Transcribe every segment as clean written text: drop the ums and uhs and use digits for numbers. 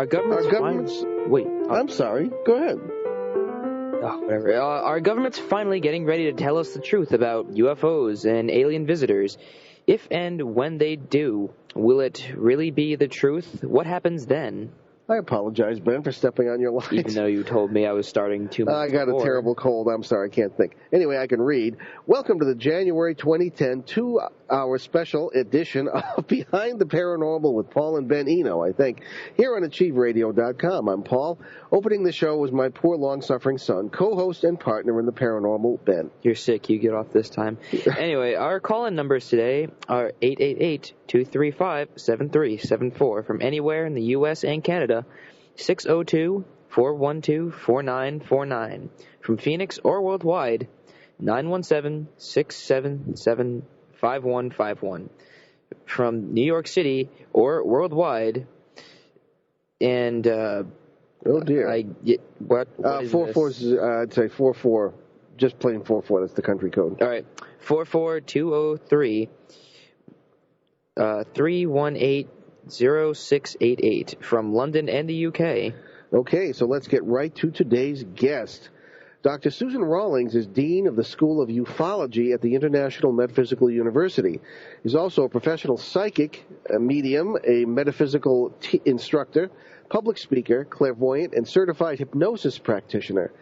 Our government's... Wait. I'm sorry. Go ahead. Whatever. Our government's finally getting ready to tell us the truth about UFOs and alien visitors. If and when they do, will it really be the truth? What happens then? I apologize, Ben, for stepping on your lines. Even though you told me I was starting 2 minutes I got before. a terrible cold. I'm sorry, I can't think. Anyway, I can read. Welcome to the January 2010 2-hour special edition of Behind the Paranormal with Paul and Ben Eno, I think, here on AchieveRadio.com. I'm Paul. Opening the show was my poor, long-suffering son, co-host and partner in the paranormal, Ben. You're sick. You get off this time. Anyway, our call-in numbers today are 888-235-7374 from anywhere in the U.S. and Canada, 602-412-4949. From Phoenix or worldwide, 917-677-5151. From New York City or worldwide, and oh dear! What is 44? I'd say 44. Just plain 44. That's the country code. All right, 44203 318-0688 from London and the UK. Okay, so let's get right to today's guest. Dr. Susan Rawlings is Dean of the School of UFOlogy at the International Metaphysical University. She's also a professional psychic, a medium, a metaphysical instructor, public speaker, clairvoyant, and certified hypnosis practitioner.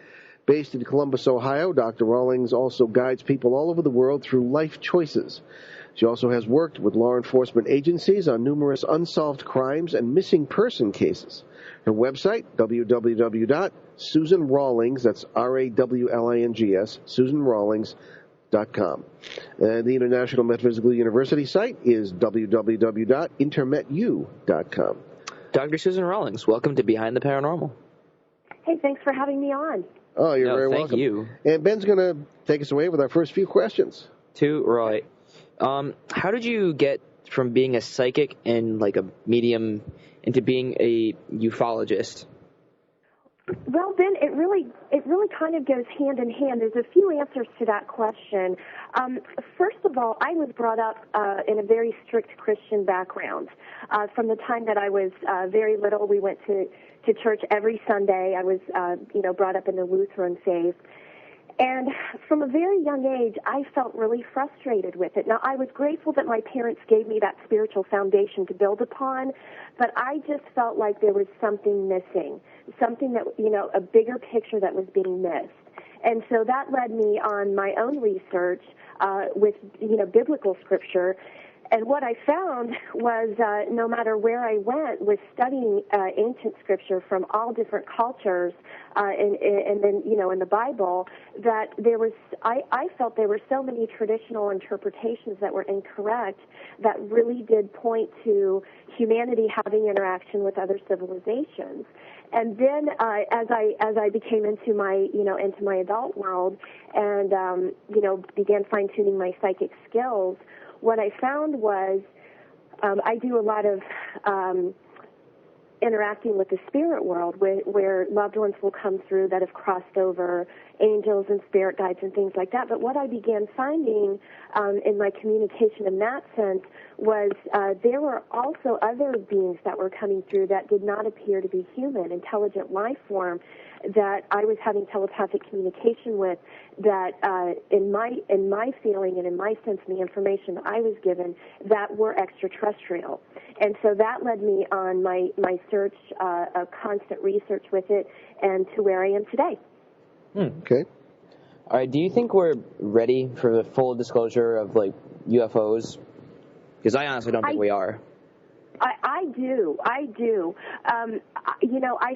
Based in Columbus, Ohio, Dr. Rawlings also guides people all over the world through life choices. She also has worked with law enforcement agencies on numerous unsolved crimes and missing person cases. Her website, www.susanrawlings, that's R-A-W-L-I-N-G-S, susanrawlings.com. And the International Metaphysical University site is www.intermetu.com. Dr. Susan Rawlings, welcome to Behind the Paranormal. Hey, thanks for having me on. Oh, you're very welcome. Thank you. And Ben's going to take us away with our first few questions. Right. How did you get from being a psychic and like a medium into being a ufologist? Well, Ben, it really kind of goes hand in hand. There's a few answers to that question. First of all, I was brought up in a very strict Christian background. From the time that I was very little, we went to church every Sunday. I was, brought up in the Lutheran faith. And from a very young age, I felt really frustrated with it. Now, I was grateful that my parents gave me that spiritual foundation to build upon, but I just felt like there was something missing, something that, a bigger picture that was being missed. And so that led me on my own research with, biblical scripture. And what I found was no matter where I went with studying ancient scripture from all different cultures and then, in the Bible, that I felt there were so many traditional interpretations that were incorrect that really did point to humanity having interaction with other civilizations. And then as I became into my adult world and, began fine-tuning my psychic skills, what I found was I do a lot of interacting with the spirit world where loved ones will come through that have crossed over, angels and spirit guides and things like that. But what I began finding in my communication in that sense was there were also other beings that were coming through that did not appear to be human, intelligent life form, that I was having telepathic communication with, that in my feeling and in my sense and the information that I was given, that were extraterrestrial. And so that led me on my search, a constant research with it, and to where I am today. Okay. All right, do you think we're ready for the full disclosure of, UFOs? Because I honestly don't think we are. I do. I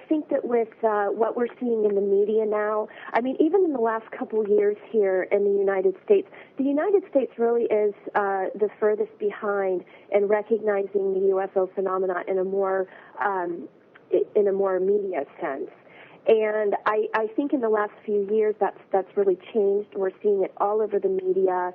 think that with what we're seeing in the media now, even in the last couple of years here in the United States really is the furthest behind in recognizing the UFO phenomena in a more immediate sense. And I think in the last few years that's really changed. We're seeing it all over the media.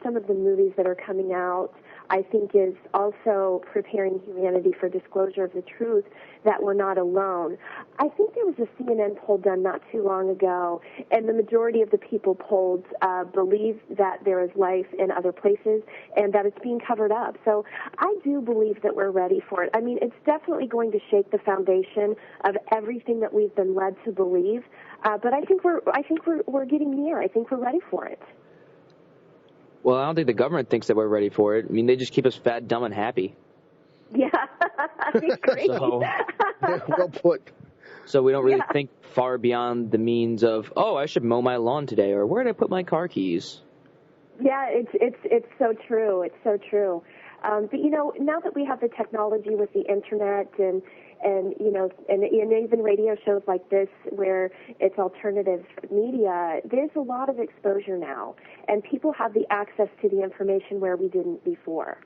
Some of the movies that are coming out, I think is also preparing humanity for disclosure of the truth that we're not alone. I think there was a CNN poll done not too long ago, and the majority of the people polled believe that there is life in other places and that it's being covered up. So I do believe that we're ready for it. I mean, it's definitely going to shake the foundation of everything that we've been led to believe, but I think we're getting near. I think we're ready for it. Well, I don't think the government thinks that we're ready for it. I mean, they just keep us fat, dumb, and happy. Yeah, I agree. So, well put. So we don't really think far beyond the means of, oh, I should mow my lawn today, or where did I put my car keys? Yeah, it's so true. It's so true. But you know, now that we have the technology with the internet and even radio shows like this where it's alternative media, there's a lot of exposure now, and people have the access to the information where we didn't before.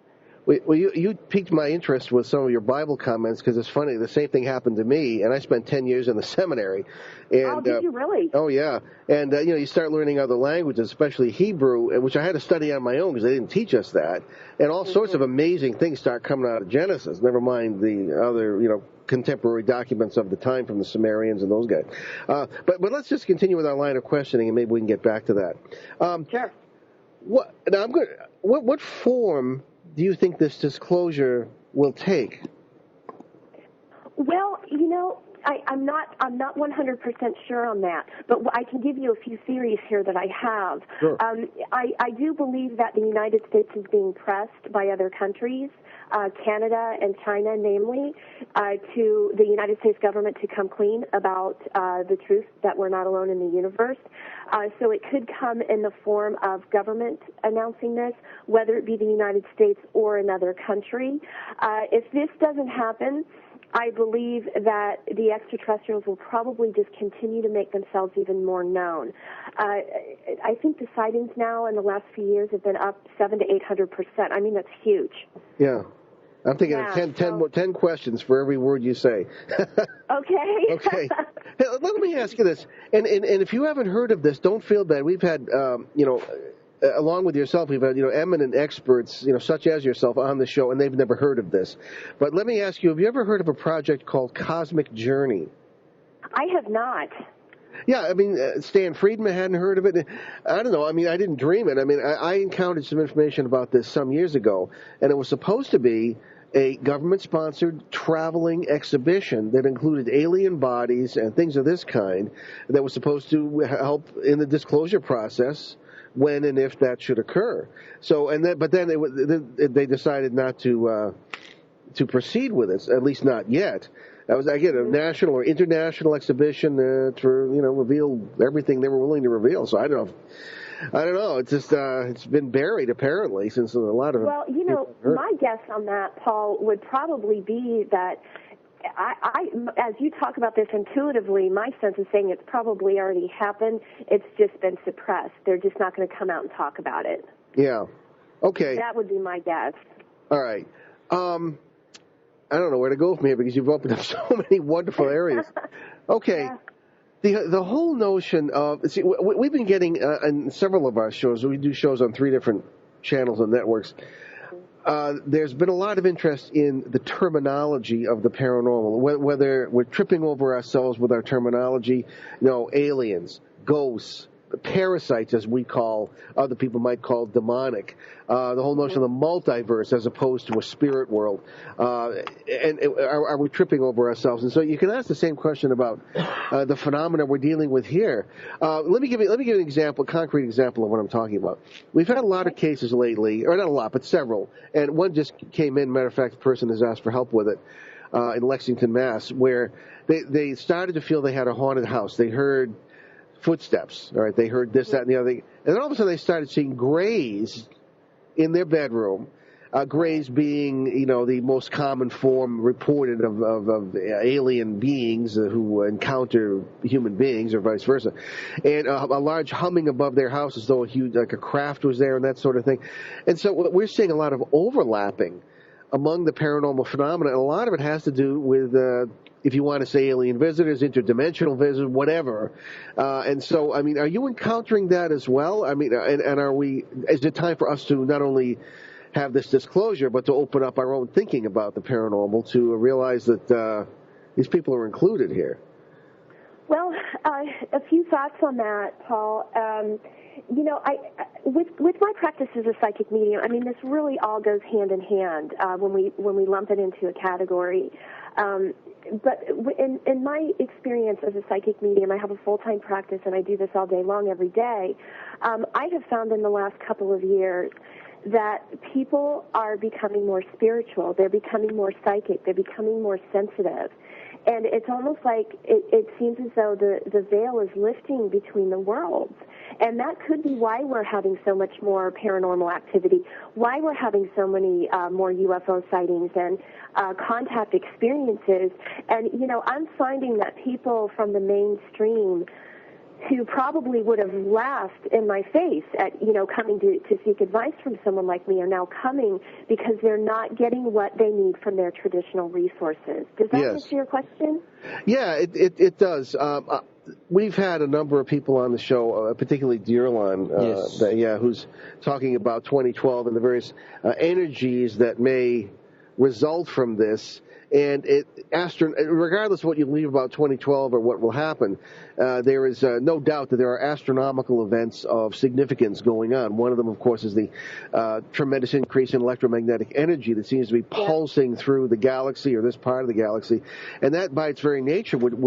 Well, you piqued my interest with some of your Bible comments because it's funny. The same thing happened to me, and I spent 10 years in the seminary. And, oh, did you really? Oh, yeah. And, you start learning other languages, especially Hebrew, which I had to study on my own because they didn't teach us that. And all sorts of amazing things start coming out of Genesis, never mind the other, contemporary documents of the time from the Sumerians and those guys. But let's just continue with our line of questioning, and maybe we can get back to that. Sure. What form do you think this disclosure will take? Well, I'm not 100% sure on that, but I can give you a few theories here that I have. Sure. I do believe that the United States is being pressed by other countries, Canada and China namely, to the United States government to come clean about the truth that we're not alone in the universe. So it could come in the form of government announcing this, whether it be the United States or another country. If this doesn't happen, I believe that the extraterrestrials will probably just continue to make themselves even more known. I think the sightings now in the last few years have been up 700 to 800%. I mean, that's huge. Yeah. I'm thinking of 10 questions for every word you say. Okay. Okay. Hey, let me ask you this. And if you haven't heard of this, don't feel bad. We've had, along with yourself, we've had, eminent experts, such as yourself on the show, and they've never heard of this. But let me ask you, have you ever heard of a project called Cosmic Journey? I have not. Yeah, I mean, Stan Friedman hadn't heard of it. I don't know. I mean, I didn't dream it. I mean, I encountered some information about this some years ago, and it was supposed to be a government-sponsored traveling exhibition that included alien bodies and things of this kind that was supposed to help in the disclosure process when and if that should occur. So, but then they decided not to proceed with it, at least not yet. That was, again, a national or international exhibition to reveal everything they were willing to reveal. So I don't know. It's just it's been buried apparently since a lot of. Well, my guess on that, Paul, would probably be that. I, as you talk about this intuitively, my sense is saying it's probably already happened. It's just been suppressed. They're just not going to come out and talk about it. Yeah. Okay. That would be my guess. All right. I don't know where to go from here because you've opened up so many wonderful areas. Okay. Yeah. The whole notion of, we've been getting, in several of our shows, we do shows on 3 different channels and networks, there's been a lot of interest in the terminology of the paranormal, whether we're tripping over ourselves with our terminology, aliens, ghosts, parasites, as we call, other people might call demonic, the whole notion of the multiverse as opposed to a spirit world, and are we tripping over ourselves? And so you can ask the same question about the phenomena we're dealing with here. Let me give you an example, a concrete example of what I'm talking about. We've had a lot of cases lately, or not a lot, but several, and one just came in. Matter of fact, the person has asked for help with it in Lexington, Mass, where they started to feel they had a haunted house. They heard footsteps, all right? They heard this, that, and the other thing. And then all of a sudden they started seeing grays in their bedroom, grays being, the most common form reported of alien beings who encounter human beings or vice versa. And a large humming above their house as though a huge, like a craft was there and that sort of thing. And so we're seeing a lot of overlapping among the paranormal phenomena, and a lot of it has to do with if you want to say alien visitors, interdimensional visitors, whatever. And so, I mean, are you encountering that as well? I mean, and is it time for us to not only have this disclosure, but to open up our own thinking about the paranormal, to realize that these people are included here. Well, a few thoughts on that, Paul. With my practice as a psychic medium, I mean, this really all goes hand in hand when we lump it into a category. But in my experience as a psychic medium, I have a full-time practice, and I do this all day long, every day. I have found in the last couple of years that people are becoming more spiritual. They're becoming more psychic. They're becoming more sensitive. And it's almost like it seems as though the veil is lifting between the worlds. And that could be why we're having so much more paranormal activity, why we're having so many more UFO sightings and contact experiences. And, I'm finding that people from the mainstream who probably would have laughed in my face at, coming to seek advice from someone like me are now coming because they're not getting what they need from their traditional resources. Does that answer your question? Yeah, it does. We've had a number of people on the show, particularly Dearlon, who's talking about 2012 and the various energies that may result from this. And regardless of what you believe about 2012 or what will happen, there is no doubt that there are astronomical events of significance going on. One of them, of course, is the tremendous increase in electromagnetic energy that seems to be pulsing through the galaxy or this part of the galaxy. And that, by its very nature, would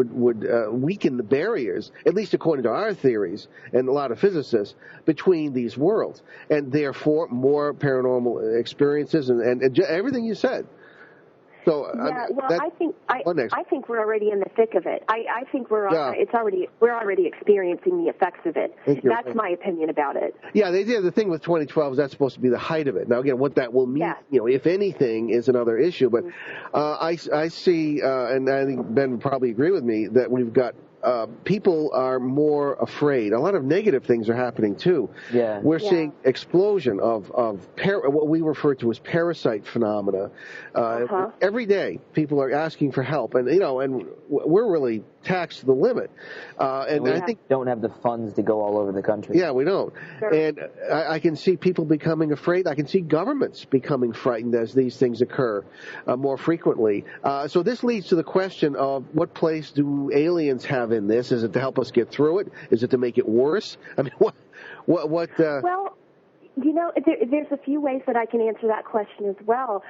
weaken the barriers, at least according to our theories and a lot of physicists, between these worlds. And therefore, more paranormal experiences and everything you said. So, I think we're already in the thick of it. I think we're already experiencing the effects of it. That's my opinion about it. Yeah, the thing with 2012 is that's supposed to be the height of it. Now, again, what that will mean, if anything, is another issue. But I see, and I think Ben would probably agree with me, that we've got people are more afraid. A lot of negative things are happening too. We're seeing explosion of what we refer to as parasite phenomena. Every day, people are asking for help, and and we're really taxed to the limit. And I think don't have the funds to go all over the country. Yeah, we don't. Sure. And I can see people becoming afraid. I can see governments becoming frightened as these things occur more frequently. So this leads to the question of what place do aliens have in this? Is it to help us get through it? Is it to make it worse? I mean, what? Well, there's a few ways that I can answer that question as well,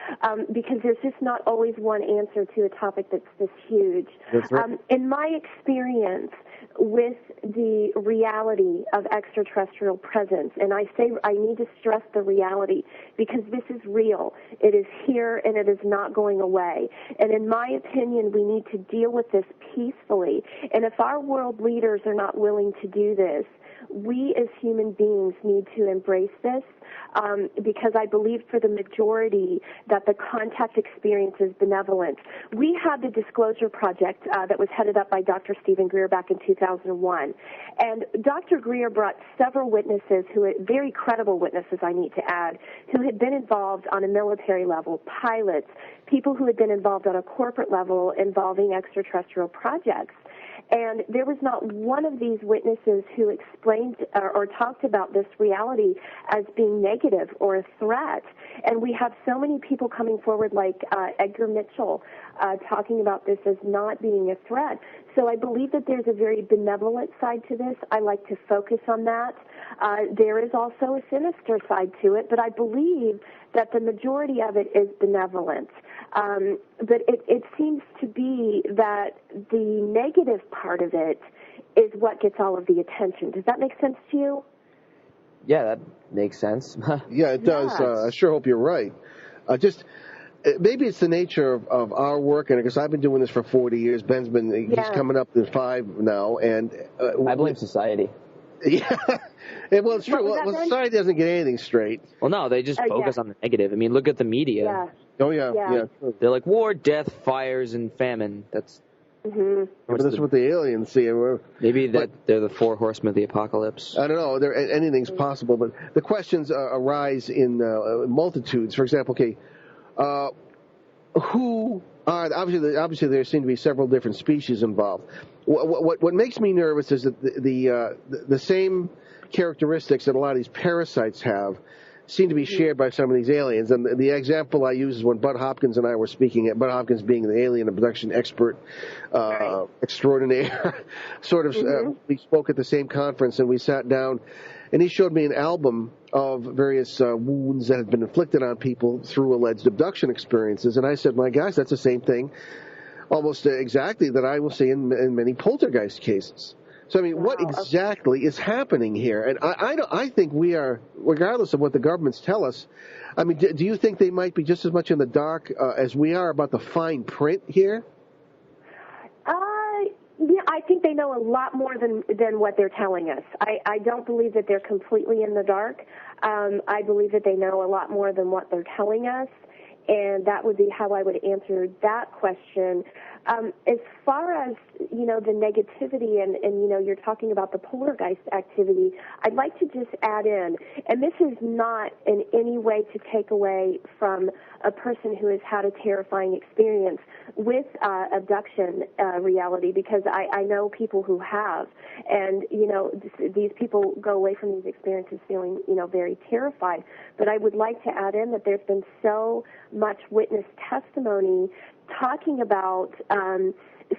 because there's just not always one answer to a topic that's this huge. That's right. In my experience with the reality of extraterrestrial presence, and I need to stress the reality because this is real. It is here and it is not going away. And in my opinion, we need to deal with this peacefully. And if our world leaders are not willing to do this, we as human beings need to embrace this because I believe for the majority that the contact experience is benevolent. We had the Disclosure Project that was headed up by Dr. Stephen Greer back in 2001. And Dr. Greer brought several witnesses, very credible witnesses, I need to add, who had been involved on a military level, pilots, people who had been involved on a corporate level involving extraterrestrial projects. And there was not one of these witnesses who explained or talked about this reality as being negative or a threat. And we have so many people coming forward like Edgar Mitchell talking about this as not being a threat. So I believe that there's a very benevolent side to this. I like to focus on that. There is also a sinister side to it, but I believe that the majority of it is benevolent. But it seems to be that the negative part of it is what gets all of the attention. Does that make sense to you? Yeah, that makes sense. Yeah, it does. I sure hope you're right. Maybe it's the nature of our work, and because I've been doing this for 40 years, he's coming up to 5 now, and I blame society. Yeah, well, it's true. Well, society doesn't get anything straight. Well, no, they just focus on the negative. I mean, look at the media. Yeah. Oh, yeah. They're like war, death, fires, and famine. That's that's what the aliens see. Maybe they're the 4 horsemen of the apocalypse. I don't know. Anything's possible, but the questions arise in multitudes. For example, who are obviously there seem to be several different species involved. What makes me nervous is that the same characteristics that a lot of these parasites have seem to be shared by some of these aliens. And the example I use is when Bud Hopkins and I were speaking, Bud Hopkins being the alien abduction expert extraordinaire, sort of, we spoke at the same conference, and we sat down, and he showed me an album of various wounds that had been inflicted on people through alleged abduction experiences. And I said, my gosh, that's the same thing, almost exactly, that I will see in many poltergeist cases. So, I mean, what exactly is happening here? And I think we are, regardless of what the governments tell us, I mean, do you think they might be just as much in the dark as we are about the fine print here? Yeah, I think they know a lot more than what they're telling us. I don't believe that they're completely in the dark. I believe that they know a lot more than what they're telling us, and that would be how I would answer that question. As far as, the negativity and you're talking about the poltergeist activity, I'd like to just add in, and this is not in any way to take away from a person who has had a terrifying experience with abduction reality, because I know people who have, and, these people go away from these experiences feeling, very terrified. But I would like to add in that there's been so much witness testimony talking about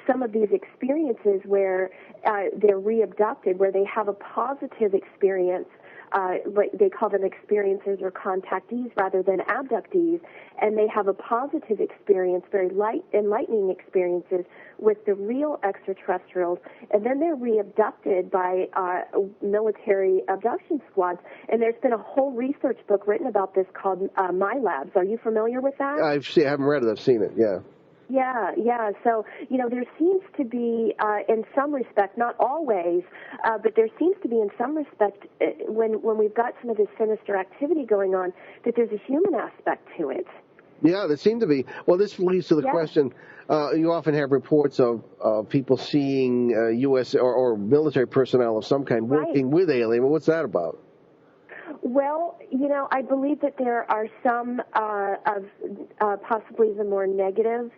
some of these experiences where they're re-abducted, where they have a positive experience. They call them experiencers or contactees rather than abductees, and they have a positive experience, very enlightening experiences with the real extraterrestrials, and then they're re-abducted by military abduction squads. And there's been a whole research book written about this called My Labs. Are you familiar with that? I haven't read it. I've seen it, yeah. Yeah. So, there seems to be, in some respect, not always, but there seems to be in some respect, when we've got some of this sinister activity going on, that there's a human aspect to it. Yeah, there seem to be. Well, this leads to the question, you often have reports of people seeing U.S. or military personnel of some kind working with alien. Well, what's that about? Well, I believe that there are some of possibly the more negative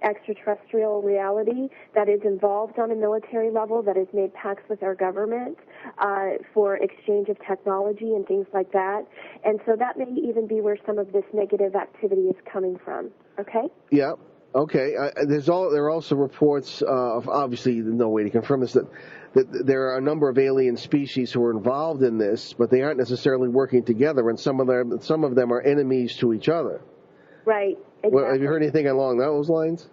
extraterrestrial reality that is involved on a military level, that has made pacts with our government for exchange of technology and things like that. And so that may even be where some of this negative activity is coming from. Okay? Yeah. Okay. There are also reports of, obviously, no way to confirm this, that there are a number of alien species who are involved in this, but they aren't necessarily working together, and some of them are enemies to each other. Right. Exactly. Well, have you heard anything along those lines?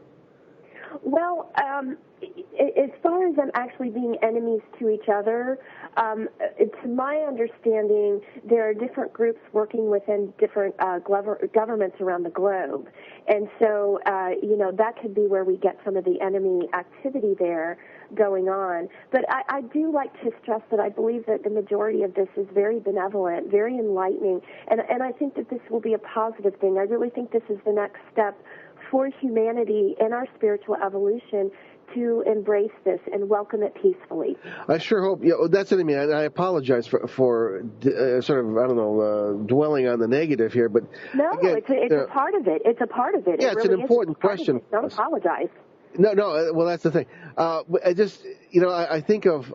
Well, as far as them actually being enemies to each other, to my understanding, there are different groups working within different governments around the globe. And so, that could be where we get some of the enemy activity there going on. But I do like to stress that I believe that the majority of this is very benevolent, very enlightening, and I think that this will be a positive thing. I really think this is the next step for humanity in our spiritual evolution to embrace this and welcome it peacefully. I sure hope. That's what I mean. I apologize for sort of, dwelling on the negative here, but no, again, it's a part of it. It's a part of it. Yeah, it it's really an important question. Don't apologize. No. Well, that's the thing. I just, I think of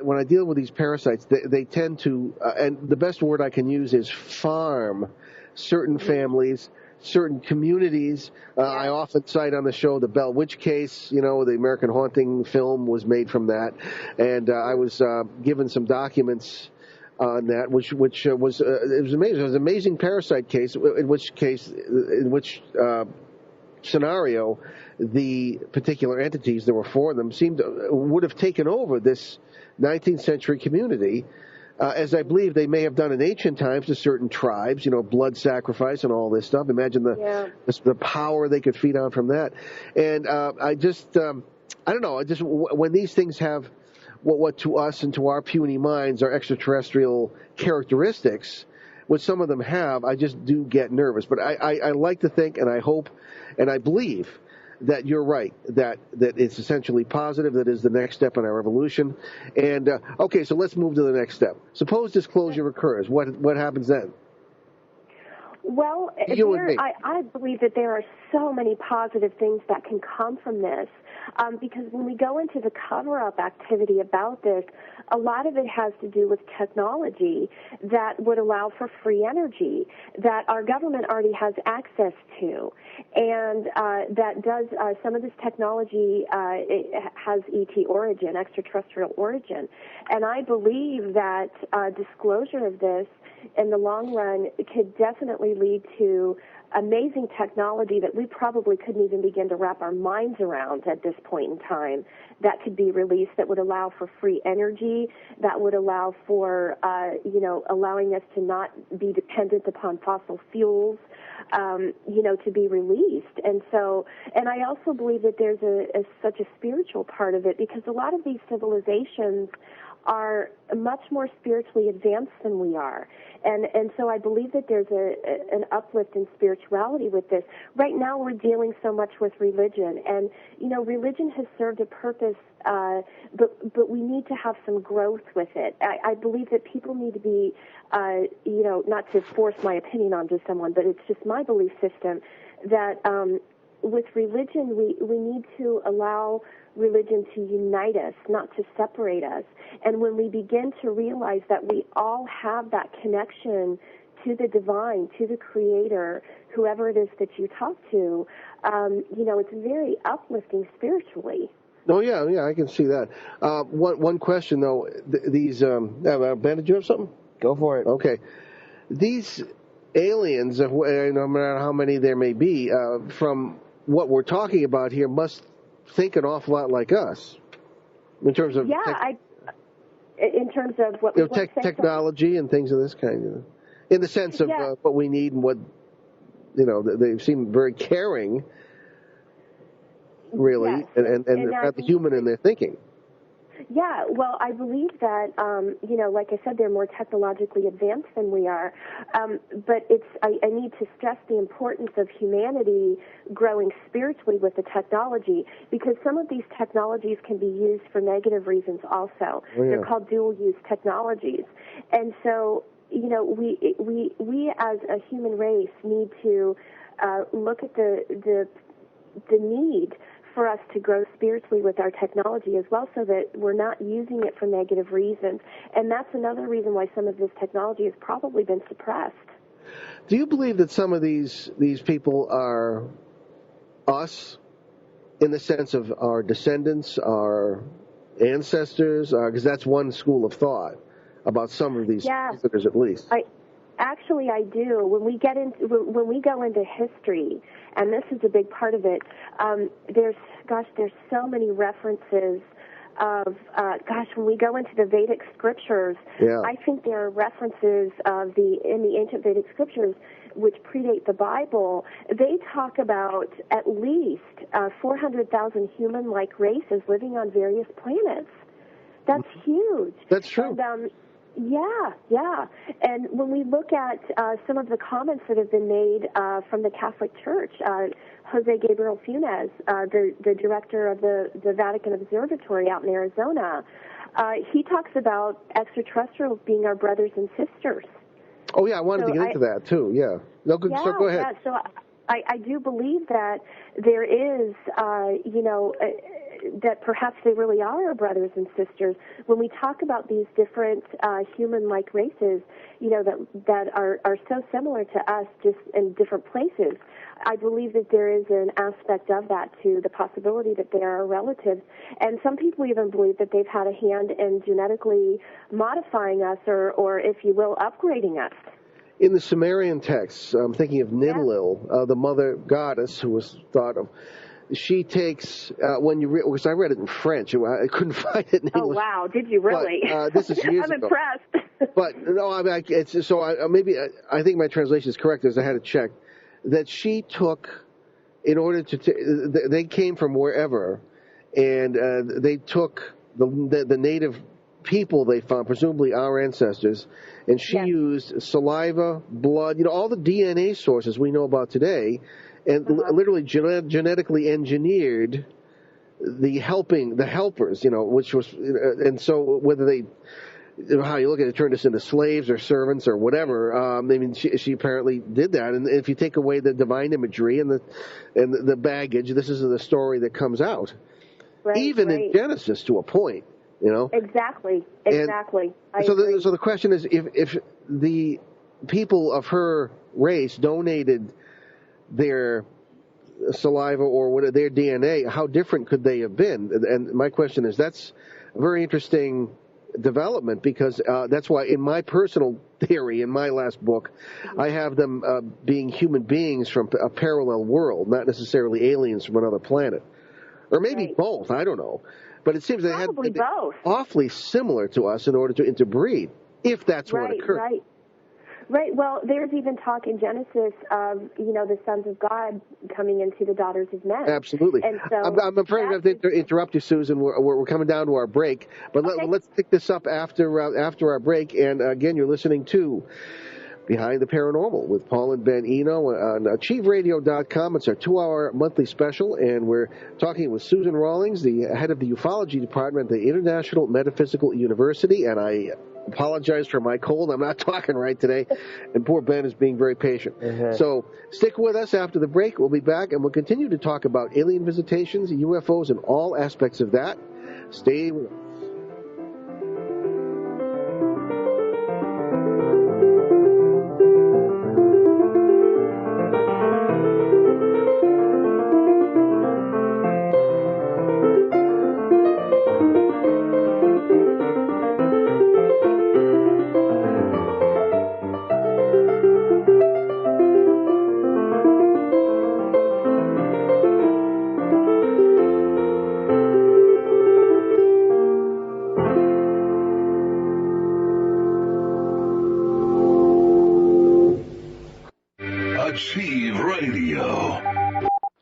when I deal with these parasites, they tend to, and the best word I can use is farm certain families, certain communities. I often cite on the show the Bell Witch case. The American Haunting film was made from that, and I was given some documents on that, which was it was amazing. It was an amazing parasite case. In which scenario, the particular entities, there were four of them, would have taken over this 19th century community. As I believe they may have done in ancient times to certain tribes, blood sacrifice and all this stuff. Imagine the power they could feed on from that. And I don't know. When these things have what to us and to our puny minds are extraterrestrial characteristics, what some of them have, I just do get nervous. But I like to think, and I hope, and I believe that you're right, that it's essentially positive, that is the next step in our evolution. And, okay, so let's move to the next step. Suppose disclosure occurs. What happens then? Well, I believe that there are so many positive things that can come from this, because when we go into the cover-up activity about this, a lot of it has to do with technology that would allow for free energy that our government already has access to, and that does some of this technology it has ET origin, extraterrestrial origin, and I believe that disclosure of this in the long run could definitely lead to amazing technology that we probably couldn't even begin to wrap our minds around at this point in time that could be released, that would allow for free energy, that would allow for, allowing us to not be dependent upon fossil fuels, to be released. And I also believe that there's such a spiritual part of it, because a lot of these civilizations are much more spiritually advanced than we are. And so I believe that there's an uplift in spirituality with this. Right now we're dealing so much with religion, and, religion has served a purpose, but we need to have some growth with it. I believe that people need to be, not to force my opinion onto someone, but it's just my belief system that with religion we need to allow religion to unite us, not to separate us. And when we begin to realize that we all have that connection to the divine, to the Creator, whoever it is that you talk to, it's very uplifting spiritually. Oh, yeah, I can see that. One question, though. These, Ben, did you have something? Go for it. Okay. These aliens, no matter how many there may be, from what we're talking about here, must think an awful lot like us in terms of in terms of what technology and things of this kind, in the sense of what we need and what they seem very caring, really, yes. and they're not the human in their thinking. Yeah, well, I believe that, like I said, they're more technologically advanced than we are. But I need to stress the importance of humanity growing spiritually with the technology, because some of these technologies can be used for negative reasons also. Oh, yeah. They're called dual-use technologies. And so, we as a human race need to look at the need for us to grow spiritually with our technology as well, so that we're not using it for negative reasons. And that's another reason why some of this technology has probably been suppressed. Do you believe that some of these people are us, in the sense of our descendants, our ancestors? Because that's one school of thought about some of these visitors, at least. Actually, I do. When we go into history, and this is a big part of it, there's so many references of, when we go into the Vedic scriptures, I think there are references in the ancient Vedic scriptures which predate the Bible. They talk about at least 400,000 human-like races living on various planets. That's huge. That's true. And, yeah. And when we look at some of the comments that have been made from the Catholic Church, Jose Gabriel Funes, the director of the Vatican Observatory out in Arizona, he talks about extraterrestrials being our brothers and sisters. Oh, yeah, I wanted to get into that, too, yeah. No, good, so go ahead. Yeah, so I do believe that there is, that perhaps they really are our brothers and sisters. When we talk about these different human-like races, that are so similar to us, just in different places, I believe that there is an aspect of that to the possibility that they are our relatives. And some people even believe that they've had a hand in genetically modifying us, or if you will, upgrading us. In the Sumerian texts, I'm thinking of Ninlil, the mother goddess who was thought of. She takes, because I read it in French, I couldn't find it in English. Oh, wow, did you really? But, this is years I'm ago. impressed. But, no, I think my translation is correct, as I had to check, that she took, in order to, they came from wherever, and they took the native people they found, presumably our ancestors, and she used saliva, blood, all the DNA sources we know about today, and literally genetically engineered the helpers, which was, and so whether they how you look at it, turned us into slaves or servants or whatever. I mean, she apparently did that. And if you take away the divine imagery and the baggage, this is the story that comes out. Right, even in Genesis to a point, you know. Exactly. So the question is, if the people of her race donated their saliva or their DNA, how different could they have been? And my question is, that's a very interesting development, because that's why in my personal theory, in my last book, I have them being human beings from a parallel world, not necessarily aliens from another planet. Or maybe both, I don't know. But it seems they had to be awfully similar to us in order to interbreed, if that's what occurred. Right. Well, there's even talk in Genesis of, the sons of God coming into the daughters of men. Absolutely. And so I'm afraid I have to interrupt you, Susan. We're coming down to our break. But let's pick this up after our break. And, again, you're listening to Behind the Paranormal with Paul and Ben Eno on AchieveRadio.com. It's our 2-hour monthly special, and we're talking with Susan Rawlings, the head of the Ufology department at the International Metaphysical University. And I apologize for my cold. I'm not talking right today, and poor Ben is being very patient. So stick with us after the break. We'll be back, and we'll continue to talk about alien visitations, UFOs, and all aspects of that. Stay with us.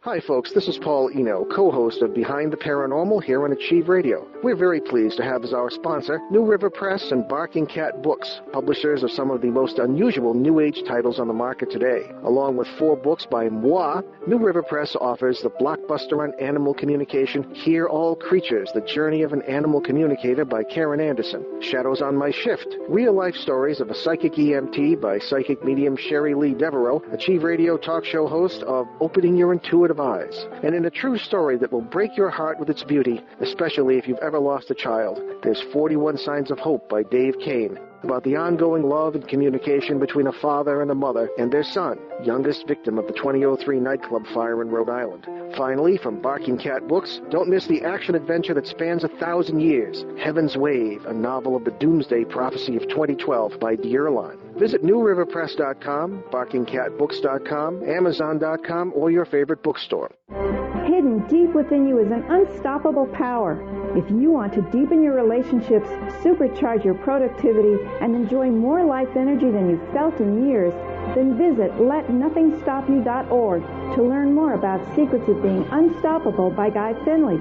Hi folks, this is Paul Eno, co-host of Behind the Paranormal here on Achieve Radio. We're very pleased to have as our sponsor New River Press and Barking Cat Books, publishers of some of the most unusual New Age titles on the market today. Along with 4 books by moi, New River Press offers the blockbuster on animal communication, Hear All Creatures, The Journey of an Animal Communicator by Karen Anderson, Shadows on My Shift, real-life stories of a psychic EMT by psychic medium Sherry Lee Devereaux, Achieve Radio talk show host of Opening Your Intuitive Eyes. And in a true story that will break your heart with its beauty, especially if you've ever lost a child, there's 41 Signs of Hope by Dave Kane, about the ongoing love and communication between a father and a mother and their son, youngest victim of the 2003 nightclub fire in Rhode Island. Finally, from Barking Cat Books, don't miss the action-adventure that spans 1,000 years, Heaven's Wave, a novel of the doomsday prophecy of 2012 by Dierline. Visit newriverpress.com, barkingcatbooks.com, amazon.com, or your favorite bookstore. Hidden deep within you is an unstoppable power. If you want to deepen your relationships, supercharge your productivity, and enjoy more life energy than you've felt in years, then visit LetNothingStopYou.org to learn more about Secrets of Being Unstoppable by Guy Finley.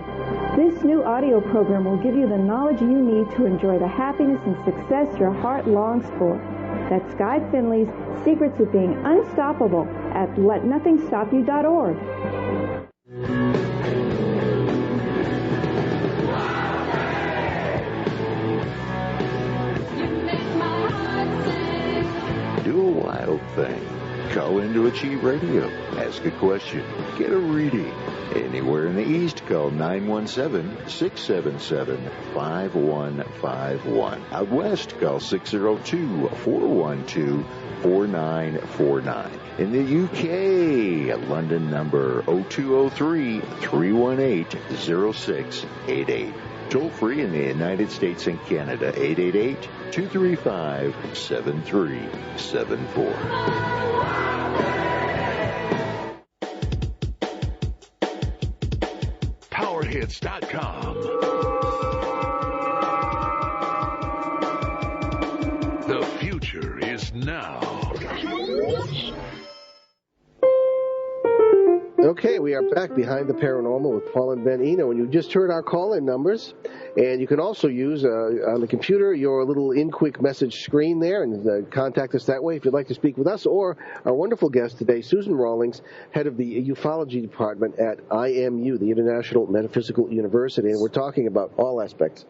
This new audio program will give you the knowledge you need to enjoy the happiness and success your heart longs for. That's Guy Finley's Secrets of Being Unstoppable at LetNothingStopYou.org. Do a wild thing. Call into Achieve Radio. Ask a question. Get a reading. Anywhere in the East, call 917-677-5151. Out West, call 602-412-4949. In the UK, London number 0203-318-0688. Toll free in the United States and Canada, 888-235-7374. Powerhits.com. The future is now. Okay, we are back Behind the Paranormal with Paul and Ben Eno, and you just heard our call-in numbers, and you can also use on the computer your little in-quick message screen there and contact us that way if you'd like to speak with us, or our wonderful guest today, Susan Rawlings, head of the Ufology department at IMU, the International Metaphysical University, and we're talking about all aspects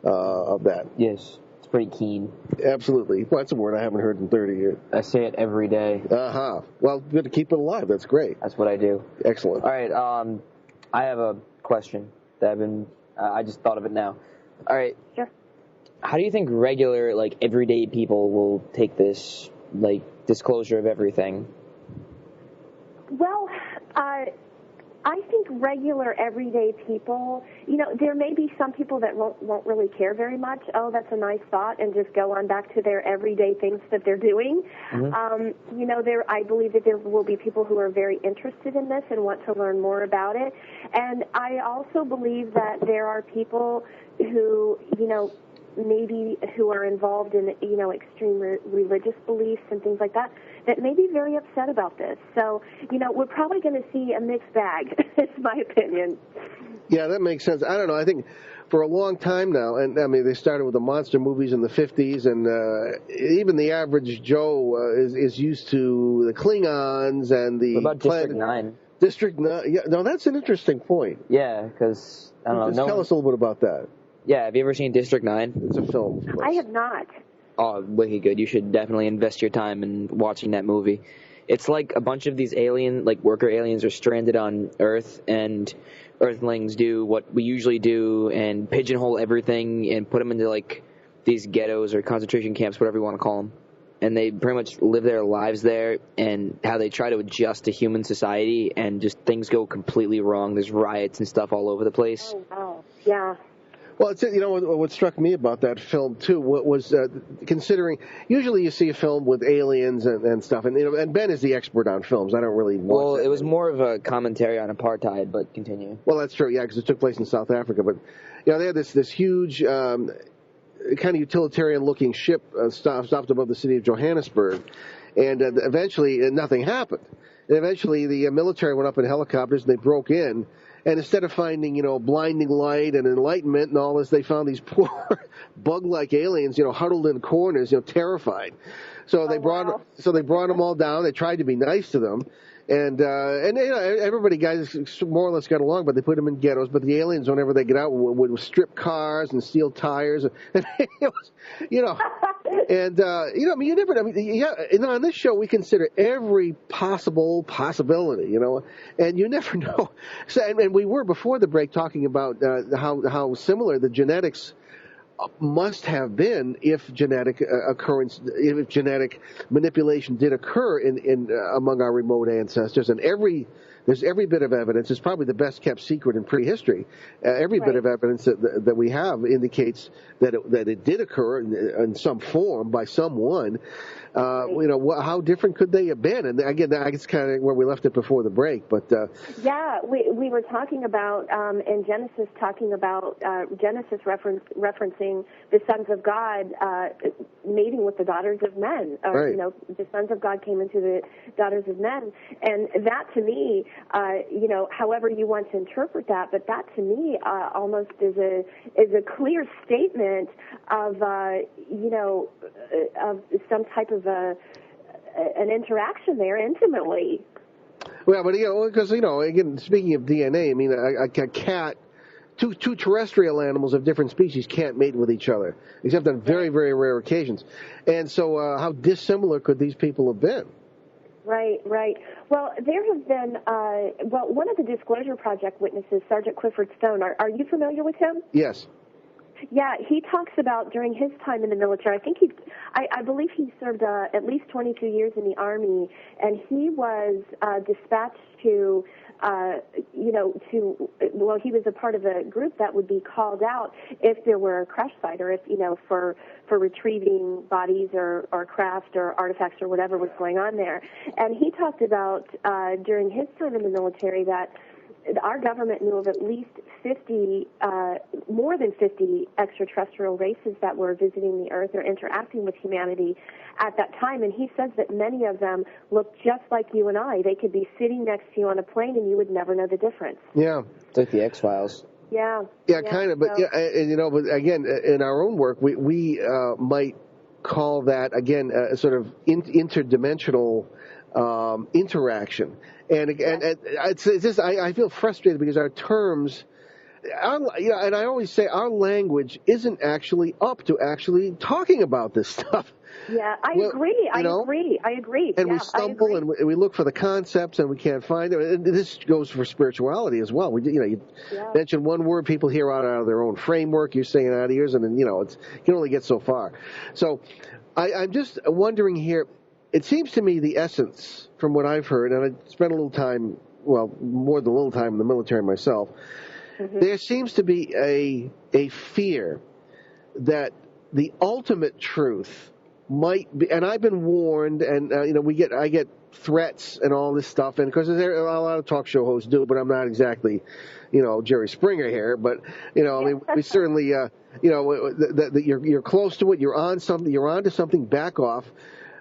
of that. Yes. pretty keen. Absolutely. Well, that's a word I haven't heard in 30 years. I say it every day. Uh-huh. Well, good to keep it alive. That's great. That's what I do. Excellent. All right, I have a question that I just thought of it now. All right. Sure. How do you think regular, like, everyday people will take this, like, disclosure of everything? Well, I think regular, everyday people, there may be some people that won't really care very much. Oh, that's a nice thought, and just go on back to their everyday things that they're doing. Mm-hmm. I believe that there will be people who are very interested in this and want to learn more about it. And I also believe that there are people who, maybe who are involved in, extreme religious beliefs and things like that may be very upset about this. So, we're probably going to see a mixed bag, is my opinion. Yeah, that makes sense. I don't know. I think for a long time now, and I mean, they started with the monster movies in the 50s, and even the average Joe is used to the Klingons and the... What about District 9? District 9, yeah, no, that's an interesting point. Yeah, because, I don't know. Just tell us a little bit about that. Yeah, have you ever seen District 9? It's a film. I have not. Oh, wicked good. You should definitely invest your time in watching that movie. It's like a bunch of these worker aliens are stranded on Earth, and Earthlings do what we usually do and pigeonhole everything and put them into, like, these ghettos or concentration camps, whatever you want to call them. And they pretty much live their lives there, and how they try to adjust to human society, and just things go completely wrong. There's riots and stuff all over the place. Oh, wow. Yeah. Well, what struck me about that film too was considering usually you see a film with aliens and stuff, and Ben is the expert on films. I don't really watch. Well, it was more of a commentary on apartheid, but continue. Well, that's true, yeah, because it took place in South Africa. But they had this huge kind of utilitarian-looking ship stopped above the city of Johannesburg, and eventually nothing happened. And eventually the military went up in helicopters and they broke in. And instead of finding, blinding light and enlightenment and all this, they found these poor bug-like aliens, huddled in corners, terrified. So they brought them all down. They tried to be nice to them, and everybody guys more or less got along, but they put them in ghettos. But the aliens, whenever they get out, would strip cars and steal tires, and it was, and you never. On this show we consider every possible possibility, and you never know. So, and we were before the break talking about how similar the genetics must have been if genetic manipulation did occur in among our remote ancestors, and there's every bit of evidence. It's probably the best kept secret in prehistory. Every bit of evidence that we have indicates that it did occur in some form by someone. How different could they have been? And again, that's kind of where we left it before the break. But yeah, we were talking about in Genesis, Genesis referencing the sons of God mating with the daughters of men. Right. The sons of God came into the daughters of men, and that to me, however you want to interpret that, but that to me almost is a clear statement of of some type of an interaction there intimately. Well, but because again, speaking of DNA, I mean, a cat, two terrestrial animals of different species can't mate with each other, except on very, very rare occasions. And so, how dissimilar could these people have been? Right. Well, there have been, one of the Disclosure Project witnesses, Sergeant Clifford Stone, are you familiar with him? Yes. Yeah, he talks about during his time in the military. I believe he served at least 22 years in the Army, and he was dispatched to, he was a part of a group that would be called out if there were a crash site, or if, for retrieving bodies or craft or artifacts or whatever was going on there. And he talked about during his time in the military that our government knew of at least more than 50 extraterrestrial races that were visiting the Earth or interacting with humanity at that time. And he says that many of them looked just like you and I. They could be sitting next to you on a plane and you would never know the difference. Yeah. It's like the X-Files. Yeah. Yeah, kind of. But, but again, in our own work, we might call that, again, a sort of interdimensional interaction. And it's just, I feel frustrated because our terms And I always say our language isn't actually up to actually talking about this stuff. Yeah, I agree. I agree. And we stumble and we look for the concepts and we can't find them. And this goes for spirituality as well. You mention one word, people hear out of their own framework. You're saying out of yours, and then you can only get so far. So I'm just wondering here. It seems to me the essence, from what I've heard, and I spent a little time, well, more than a little time in the military myself. Mm-hmm. There seems to be a fear that the ultimate truth might be, and I've been warned, and I get threats and all this stuff, and because there are a lot of talk show hosts do, but I'm not exactly, Jerry Springer here, but I mean, we certainly, that you're close to it, you're onto something, back off.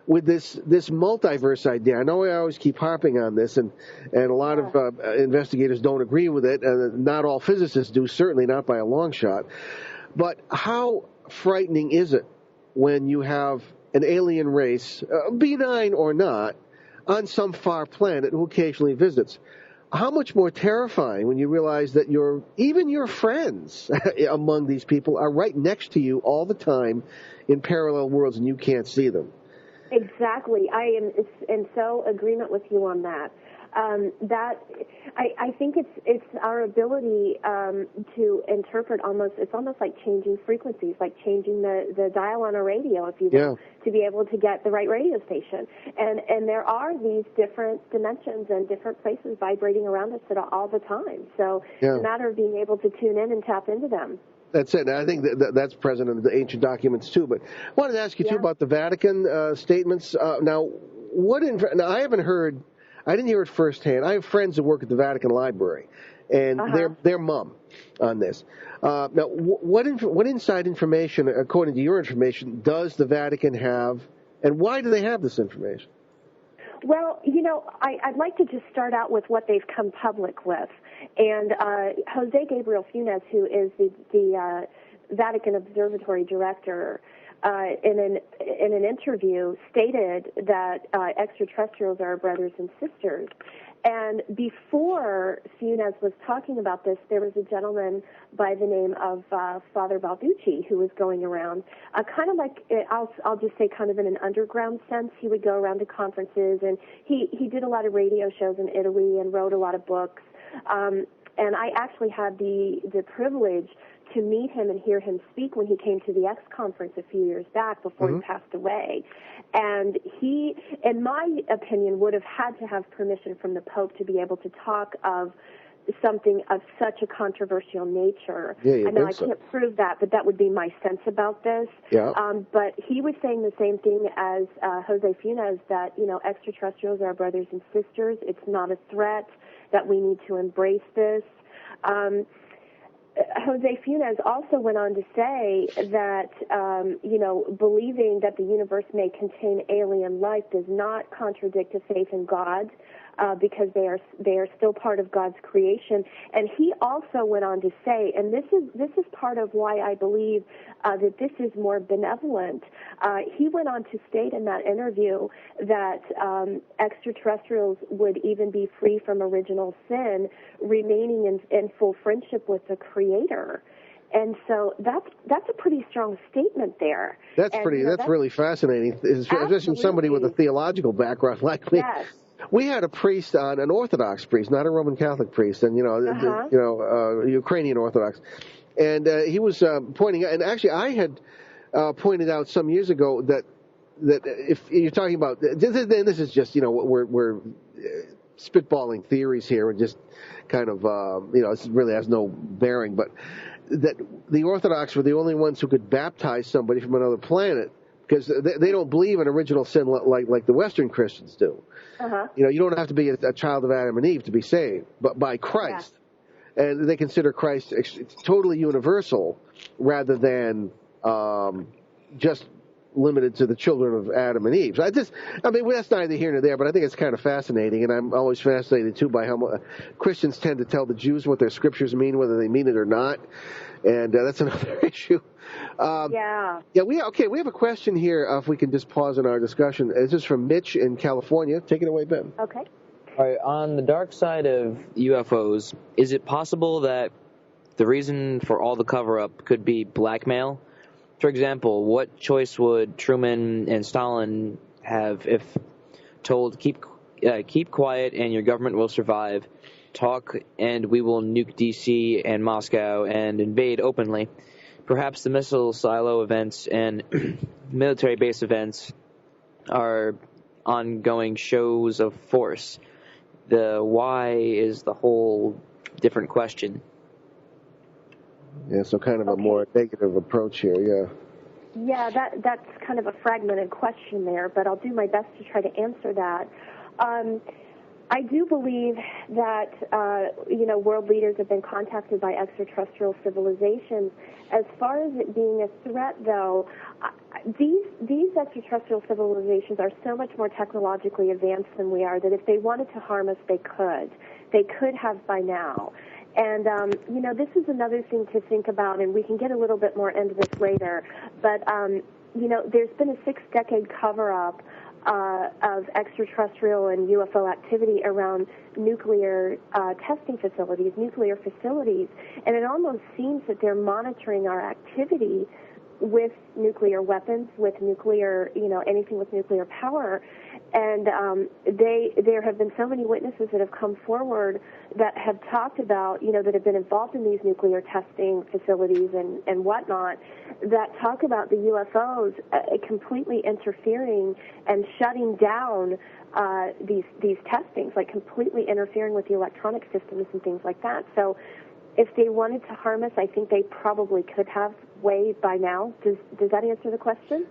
With this multiverse idea, I know I always keep harping on this, and a lot of investigators don't agree with it, and not all physicists do, certainly not by a long shot. But how frightening is it when you have an alien race, benign or not, on some far planet who occasionally visits? How much more terrifying when you realize that even your friends among these people are right next to you all the time in parallel worlds, and you can't see them. Exactly. I am in so agreement with you on that. I think it's our ability to interpret it's almost like changing frequencies, like changing the dial on a radio, if you will, to be able to get the right radio station. And there are these different dimensions and different places vibrating around us all the time. So it's a matter of being able to tune in and tap into them. That's it. I think that's present in the ancient documents too. But I wanted to ask you too about the Vatican statements. Now, I haven't heard. I didn't hear it firsthand. I have friends who work at the Vatican Library, and they're mum on this. Now, what inside information, according to your information, does the Vatican have, and why do they have this information? Well, I'd like to just start out with what they've come public with. And Jose Gabriel Funes, who is the Vatican Observatory Director, in an interview stated that extraterrestrials are our brothers and sisters. And before Funes was talking about this, there was a gentleman by the name of Father Balducci who was going around, kind of like, I'll just say kind of in an underground sense. He would go around to conferences, and he did a lot of radio shows in Italy and wrote a lot of books. And I actually had the privilege to meet him and hear him speak when he came to the X conference a few years back before he passed away. And he, in my opinion, would have had to have permission from the Pope to be able to talk of something of such a controversial nature. I know I can't prove that, but that would be my sense about this. But he was saying the same thing as Jose Funes, that, extraterrestrials are our brothers and sisters. It's not a threat, that we need to embrace this. Jose Funes also went on to say that, believing that the universe may contain alien life does not contradict a faith in God, because they are still part of God's creation. And he also went on to say, and this is part of why I believe that this is more benevolent. He went on to state in that interview that extraterrestrials would even be free from original sin, remaining in full friendship with the Creator. And so that's a pretty strong statement there. That's really fascinating, especially somebody with a theological background like me. Yes. We had a priest an Orthodox priest, not a Roman Catholic priest, and Ukrainian Orthodox, and he was pointing out, and actually I had pointed out some years ago that if you're talking about this is just we're spitballing theories here and just kind of it really has no bearing, but that the Orthodox were the only ones who could baptize somebody from another planet, because they don't believe in original sin like the Western Christians do. You don't have to be a child of Adam and Eve to be saved, but by Christ. And they consider Christ totally universal rather than just limited to the children of Adam and Eve. So that's neither here nor there, but I think it's kind of fascinating, and I'm always fascinated, too, by how Christians tend to tell the Jews what their scriptures mean, whether they mean it or not, and that's another issue. We have a question here, if we can just pause in our discussion. This is from Mitch in California. Take it away, Ben. Okay. All right, on the dark side of UFOs, is it possible that The reason for all the cover-up could be blackmail. For example, what choice would Truman and Stalin have if told, keep quiet and your government will survive, talk and we will nuke D.C. and Moscow and invade openly? Perhaps the missile silo events and military base events are ongoing shows of force. The why is the whole different question. Yeah, so kind of a more negative approach here, yeah. Yeah, that's kind of a fragmented question there, but I'll do my best to try to answer that. I do believe that, world leaders have been contacted by extraterrestrial civilizations. As far as it being a threat, though, these extraterrestrial civilizations are so much more technologically advanced than we are that if they wanted to harm us, they could. They could have by now. And, this is another thing to think about, and we can get a little bit more into this later. But, there's been a 6-decade cover-up of extraterrestrial and UFO activity around nuclear testing facilities, nuclear facilities, and it almost seems that they're monitoring our activity with nuclear weapons, with nuclear, anything with nuclear power. And there have been so many witnesses that have come forward that have talked about, that have been involved in these nuclear testing facilities and whatnot, that talk about the UFOs completely interfering and shutting down these testings, like completely interfering with the electronic systems and things like that. So if they wanted to harm us, I think they probably could have way by now. Does that answer the question?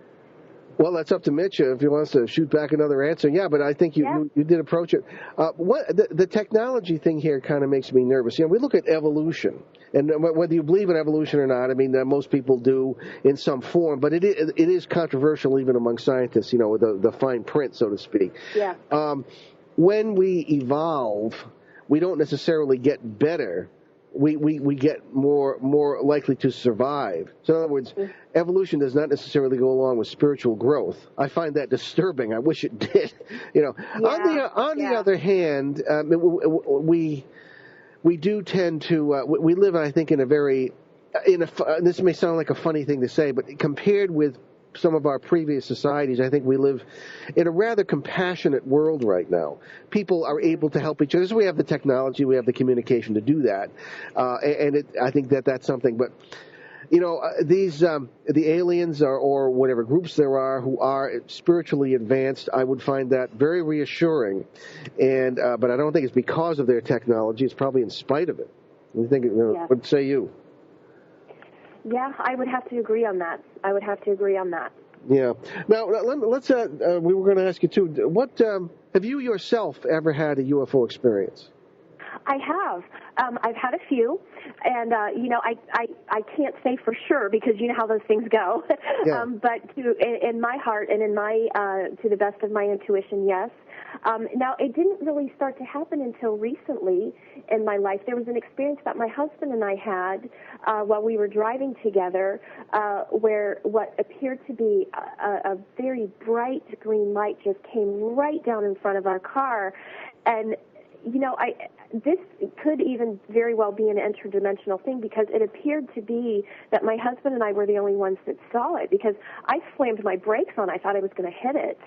Well, that's up to Mitch if he wants to shoot back another answer. Yeah, but I think you did approach it. The technology thing here kind of makes me nervous. We look at evolution, and whether you believe in evolution or not, I mean, most people do in some form, but it is controversial even among scientists, the fine print, so to speak. Yeah. When we evolve, we don't necessarily get better. We get more likely to survive. So in other words, evolution does not necessarily go along with spiritual growth. I find that disturbing. I wish it did. On the other hand, we do tend to we live, I think, in a very this may sound like a funny thing to say, but compared with some of our previous societies, I think we live in a rather compassionate world right now. People are able to help each other. So we have the technology, we have the communication to do that, I think that's something. But the aliens or whatever groups there are who are spiritually advanced, I would find that very reassuring. And but I don't think it's because of their technology. It's probably in spite of it. What say you? Yeah, I would have to agree on that. Yeah. Now, let's. We were going to ask you too. What have you yourself ever had a UFO experience? I have. I've had a few, and I can't say for sure because you know how those things go. Yeah. But in my heart and in my to the best of my intuition, yes. Now, it didn't really start to happen until recently in my life. There was an experience that my husband and I had while we were driving together where what appeared to be a very bright green light just came right down in front of our car. And, this could even very well be an interdimensional thing because it appeared to be that my husband and I were the only ones that saw it because I slammed my brakes on. I thought I was going to hit it.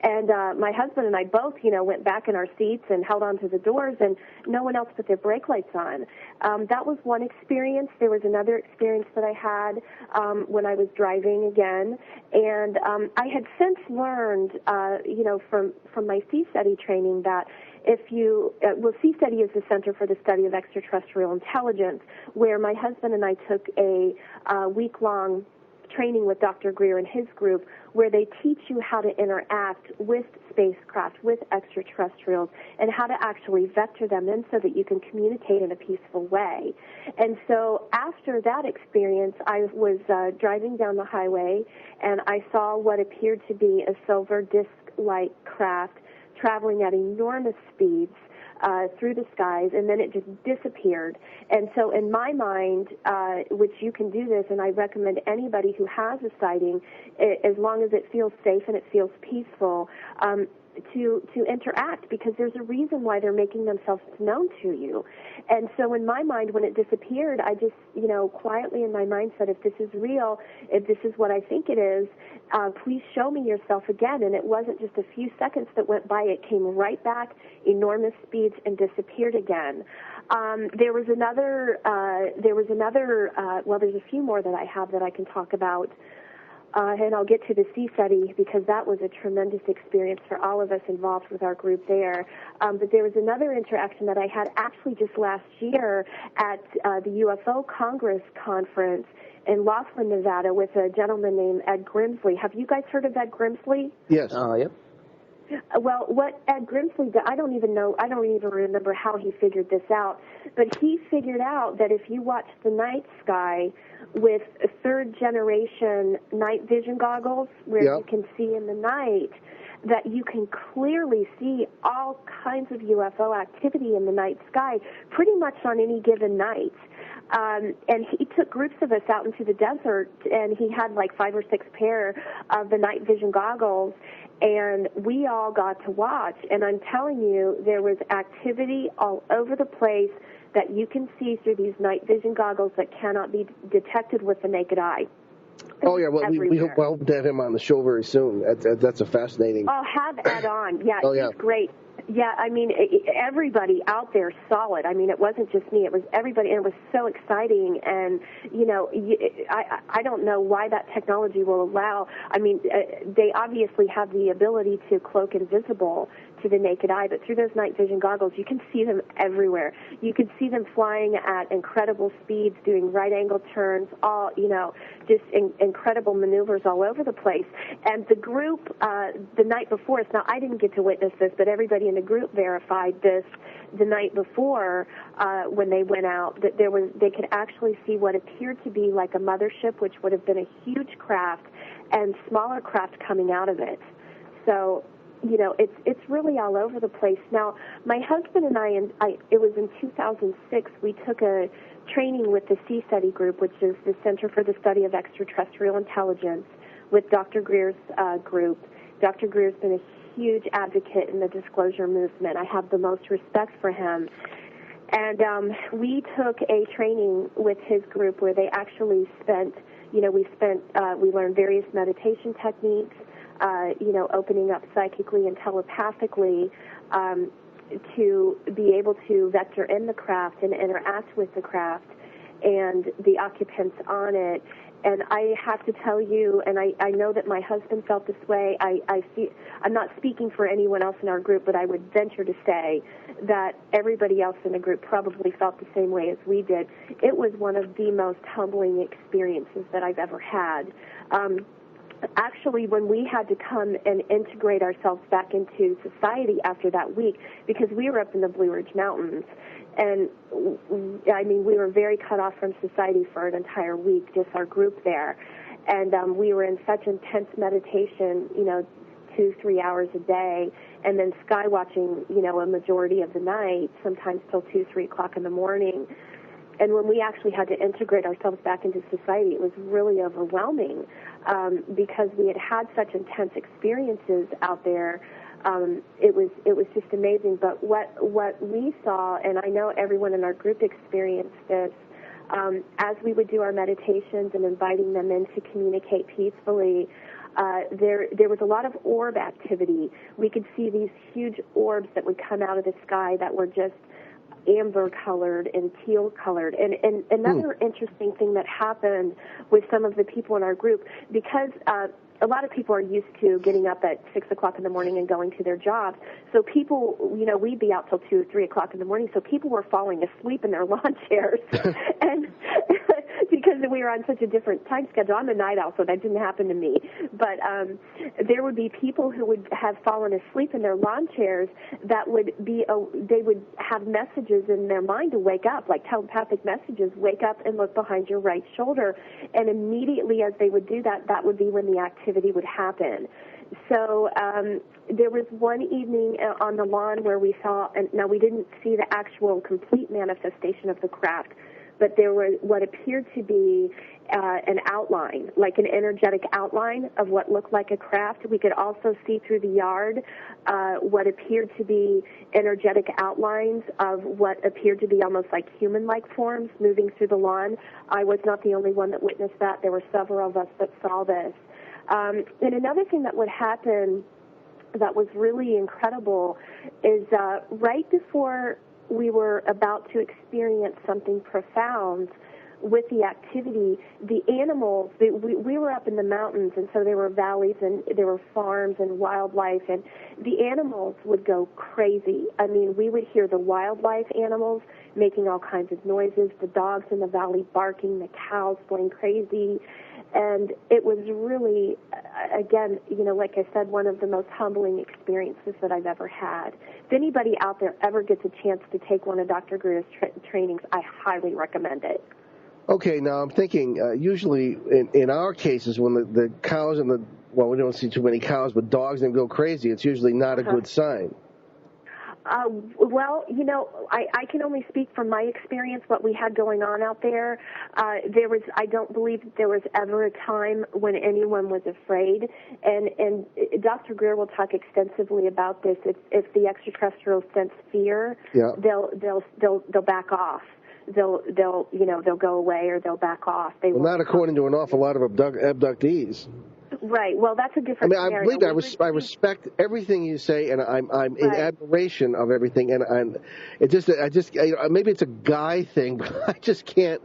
And my husband and I both, went back in our seats and held onto the doors, and no one else put their brake lights on. That was one experience. There was another experience that I had when I was driving again, and I had since learned, from my C-STUDY training that if you, C-STUDY is the Center for the Study of Extraterrestrial Intelligence, where my husband and I took a week-long training with Dr. Greer and his group where they teach you how to interact with spacecraft, with extraterrestrials, and how to actually vector them in so that you can communicate in a peaceful way. And so after that experience, I was driving down the highway, and I saw what appeared to be a silver disc-like craft traveling at enormous speeds through the skies, and then it just disappeared. And so in my mind, which you can do this, and I recommend anybody who has a sighting, as long as it feels safe and it feels peaceful, to interact, because there's a reason why they're making themselves known to you. And so in my mind, when it disappeared, I just, quietly in my mind said, if this is real, if this is what I think it is, please show me yourself again. And it wasn't just a few seconds that went by. It came right back, enormous speeds, and disappeared again. There was another, well, there's a few more that I have that I can talk about. And I'll get to the sea study, because that was a tremendous experience for all of us involved with our group there. But there was another interaction that I had actually just last year at the UFO Congress conference in Laughlin, Nevada, with a gentleman named Ed Grimsley. Have you guys heard of Ed Grimsley? Yes. Yep. Well, what Ed Grimsley did, I don't even remember how he figured this out, but he figured out that if you watch the night sky with third-generation night vision goggles, where you can see in the night, that you can clearly see all kinds of UFO activity in the night sky pretty much on any given night. And he took groups of us out into the desert, and he had like 5 or 6 pair of the night vision goggles, and we all got to watch. And I'm telling you, there was activity all over the place that you can see through these night vision goggles that cannot be detected with the naked eye. Oh, yeah, well, we hope to have him on the show very soon. That's a fascinating... Oh, have Ed on. Yeah, oh, yeah. He's great. Yeah, I mean, everybody out there saw it. I mean, it wasn't just me. It was everybody, and it was so exciting. And, I don't know why that technology will allow. I mean, they obviously have the ability to cloak invisible to the naked eye, but through those night vision goggles, you can see them everywhere. You can see them flying at incredible speeds, doing right-angle turns, all, just incredible maneuvers all over the place. And the group, the night before, now I didn't get to witness this, but everybody in the group verified this the night before when they went out, that they could actually see what appeared to be like a mothership, which would have been a huge craft, and smaller craft coming out of it. So, it's really all over the place. Now, my husband and I, it was in 2006, we took a training with the Sea Study Group, which is the Center for the Study of Extraterrestrial Intelligence, with Dr. Greer's group. Dr. Greer's been a huge advocate in the disclosure movement. I have the most respect for him. And we took a training with his group where they actually spent, we learned various meditation techniques, opening up psychically and telepathically to be able to vector in the craft and interact with the craft and the occupants on it. And I have to tell you, and I know that my husband felt this way. I'm not speaking for anyone else in our group, but I would venture to say that everybody else in the group probably felt the same way as we did. It was one of the most humbling experiences that I've ever had. Actually, when we had to come and integrate ourselves back into society after that week, because we were up in the Blue Ridge Mountains, and, we were very cut off from society for an entire week, just our group there. And we were in such intense meditation, 2-3 hours a day, and then sky watching, a majority of the night, sometimes till 2-3 o'clock in the morning. And when we actually had to integrate ourselves back into society, it was really overwhelming because we had had such intense experiences out there. It was just amazing. But what we saw, and I know everyone in our group experienced this, as we would do our meditations and inviting them in to communicate peacefully, there was a lot of orb activity. We could see these huge orbs that would come out of the sky that were just amber-colored and teal-colored. And another interesting thing that happened with some of the people in our group, because a lot of people are used to getting up at 6 o'clock in the morning and going to their jobs. So people, we'd be out till 2 or 3 o'clock in the morning, so people were falling asleep in their lawn chairs. And because we were on such a different time schedule. I'm a night owl, so that didn't happen to me. But there would be people who would have fallen asleep in their lawn chairs that would be, they would have messages in their mind to wake up, like telepathic messages, wake up and look behind your right shoulder. And immediately as they would do that, that would be when the activity would happen. So there was one evening on the lawn where we saw, and now we didn't see the actual complete manifestation of the craft, but there was what appeared to be an outline, like an energetic outline of what looked like a craft. We could also see through the yard what appeared to be energetic outlines of what appeared to be almost like human-like forms moving through the lawn. I was not the only one that witnessed that. There were several of us that saw this. And another thing that would happen that was really incredible is right before we were about to experience something profound with the activity, the animals, we were up in the mountains, and so there were valleys and there were farms and wildlife, and the animals would go crazy. I mean, we would hear the wildlife animals making all kinds of noises, the dogs in the valley barking, the cows going crazy, and it was really, again, you know, like I said, one of the most humbling experiences that I've ever had. If anybody out there ever gets a chance to take one of Dr. Gruder's trainings, I highly recommend it. Okay, now I'm thinking, usually in our cases, when the cows and well, we don't see too many cows, but dogs and go crazy, it's usually not a good sign. Well, you know, I can only speak from my experience, what we had going on out there. I don't believe that there was ever a time when anyone was afraid. And Dr. Greer will talk extensively about this. If the extraterrestrials sense fear, they'll back off. They'll go away or they'll back off. Not according to an awful lot of abductees. Right. Well, that's a different scenario. I respect everything you say, and I'm in admiration of everything. And maybe it's a guy thing, but I just can't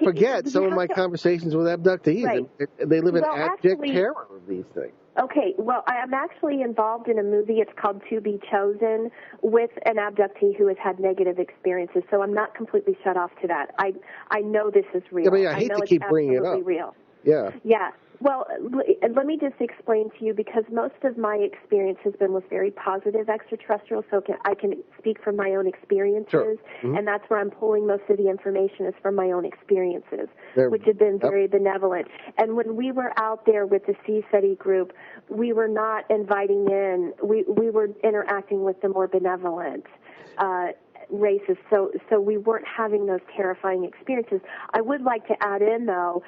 forget some of my conversations with abductees. Right. They live in abject terror of these things. Okay, well, I am actually involved in a movie. It's called To Be Chosen, with an abductee who has had negative experiences. So I'm not completely shut off to that. I know this is real. Yeah, I hate to keep bringing it up. Real. Yeah. Yeah. Well, let me just explain to you, because most of my experience has been with very positive extraterrestrials, so I can speak from my own experiences, sure. Mm-hmm. And that's where I'm pulling most of the information is from my own experiences, which have been very benevolent. And when we were out there with the CSETI group, we were not inviting in, we were interacting with the more benevolent races, so we weren't having those terrifying experiences. I would like to add in, though,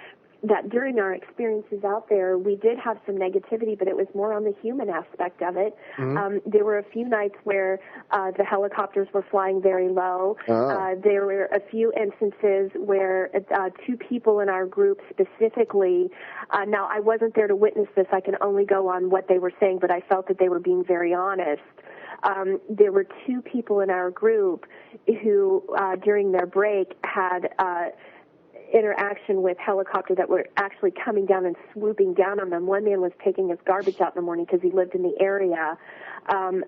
that during our experiences out there, we did have some negativity, but it was more on the human aspect of it. Mm-hmm. There were a few nights where the helicopters were flying very low. There were a few instances where two people in our group specifically, now I wasn't there to witness this, I can only go on what they were saying, but I felt that they were being very honest. There were two people in our group who, during their break, had interaction with helicopters that were actually coming down and swooping down on them. One man was taking his garbage out in the morning because he lived in the area.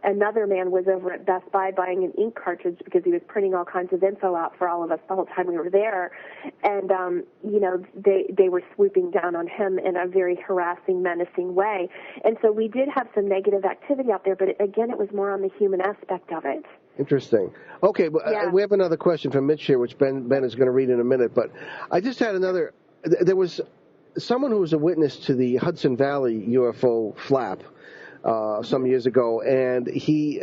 Another man was over at Best Buy buying an ink cartridge because he was printing all kinds of info out for all of us the whole time we were there. And, they were swooping down on him in a very harassing, menacing way. And so we did have some negative activity out there, but again, it was more on the human aspect of it. Interesting. Okay, but we have another question from Mitch here, which Ben is going to read in a minute. But I just had another. There was someone who was a witness to the Hudson Valley UFO flap some years ago, and he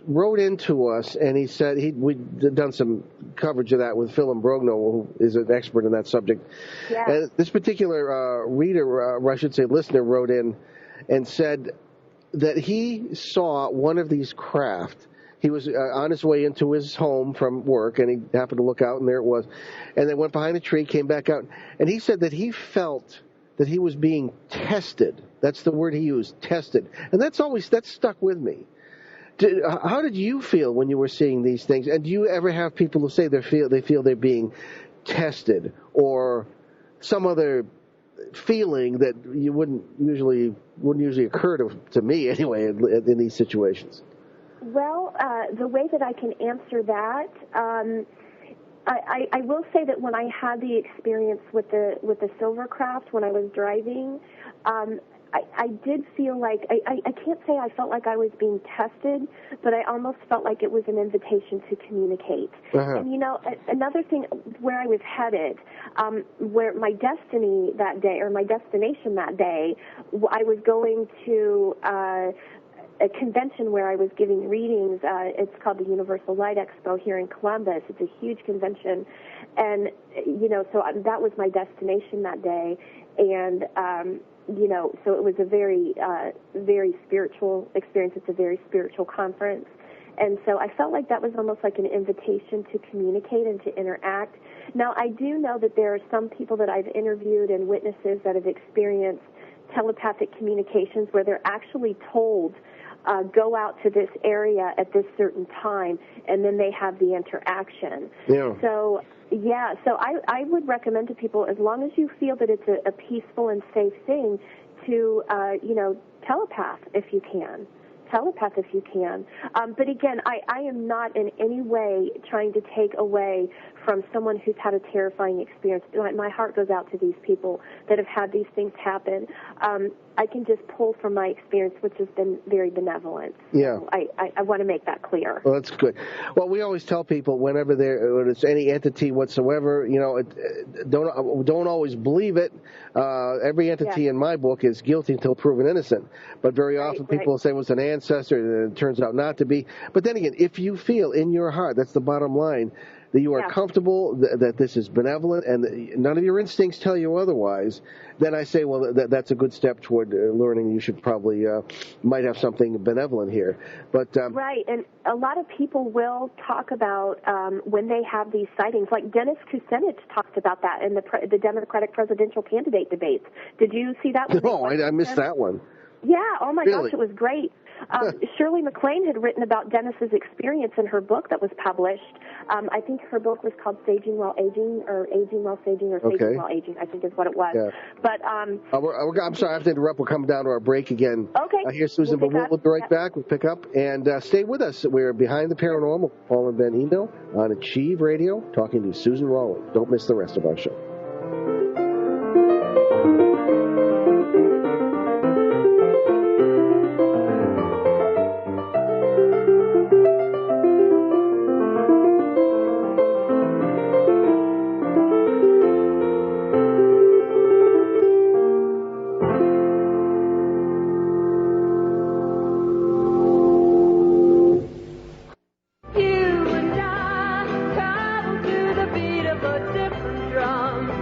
wrote into us, and he said we'd done some coverage of that with Phil Imbrogno, who is an expert in that subject. Yeah. And this particular listener, wrote in and said that he saw one of these craft. He was on his way into his home from work, and he happened to look out, and there it was. And then went behind a tree, came back out, and he said that he felt that he was being tested. That's the word he used, tested. And that's stuck with me. How did you feel when you were seeing these things? And do you ever have people who say they feel they're being tested, or some other feeling that wouldn't usually occur to me anyway in these situations? Well, the way that I can answer that, I will say that when I had the experience with the Silvercraft when I was driving, I did feel like, I can't say I felt like I was being tested, but I almost felt like it was an invitation to communicate. And, you know, another thing where I was headed, where my destiny that day, or my destination that day, I was going to a convention where I was giving readings. It's called the Universal Light Expo here in Columbus. It's a huge convention. And, you know, so that was my destination that day. And, you know, so it was a very, very spiritual experience. It's a very spiritual conference. And so I felt like that was almost like an invitation to communicate and to interact. Now, I do know that there are some people that I've interviewed and witnesses that have experienced telepathic communications where they're actually told, go out to this area at this certain time, and then they have the interaction. Yeah. So, yeah, so I would recommend to people, as long as you feel that it's a peaceful and safe thing, to, you know, telepath if you can. Telepath if you can. But again, I am not in any way trying to take away from someone who's had a terrifying experience. My heart goes out to these people that have had these things happen. I can just pull from my experience, which has been very benevolent. Yeah. So I want to make that clear. Well, that's good. Well, we always tell people whenever when it's any entity whatsoever, you know, don't always believe it. Every entity in my book is guilty until proven innocent. But very often people say, well, it's an ancestor, and it turns out not to be. But then again, if you feel in your heart, that's the bottom line, that you are comfortable, that this is benevolent, and none of your instincts tell you otherwise, then I say, well, that's a good step toward learning. You should probably might have something benevolent here. But right, and a lot of people will talk about when they have these sightings. Like Dennis Kucinich talked about that in the Democratic presidential candidate debates. Did you see that? No, I missed that one. Yeah, oh my gosh, it was great. Shirley MacLaine had written about Dennis's experience in her book that was published. I think her book was called Saging While Aging, or Aging While Saging, or Saging While Aging, I think is what it was. Yeah. But I'm sorry, I have to interrupt. We're coming down to our break again. Okay. Here's Susan, we'll be right back. We'll pick up, and stay with us. We're Behind the Paranormal, Paul and Ben Eno on Achieve Radio, talking to Susan Rawlings. Don't miss the rest of our show.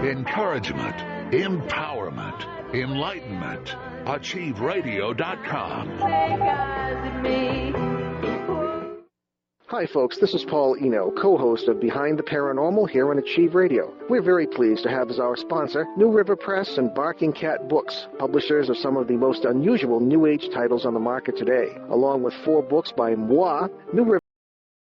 Encouragement, empowerment, enlightenment. AchieveRadio.com. Hi folks, this is Paul Eno, co-host of Behind the Paranormal here on Achieve Radio. We're very pleased to have as our sponsor New River Press and Barking Cat Books, publishers of some of the most unusual New Age titles on the market today. Along with 4 books by moi, New River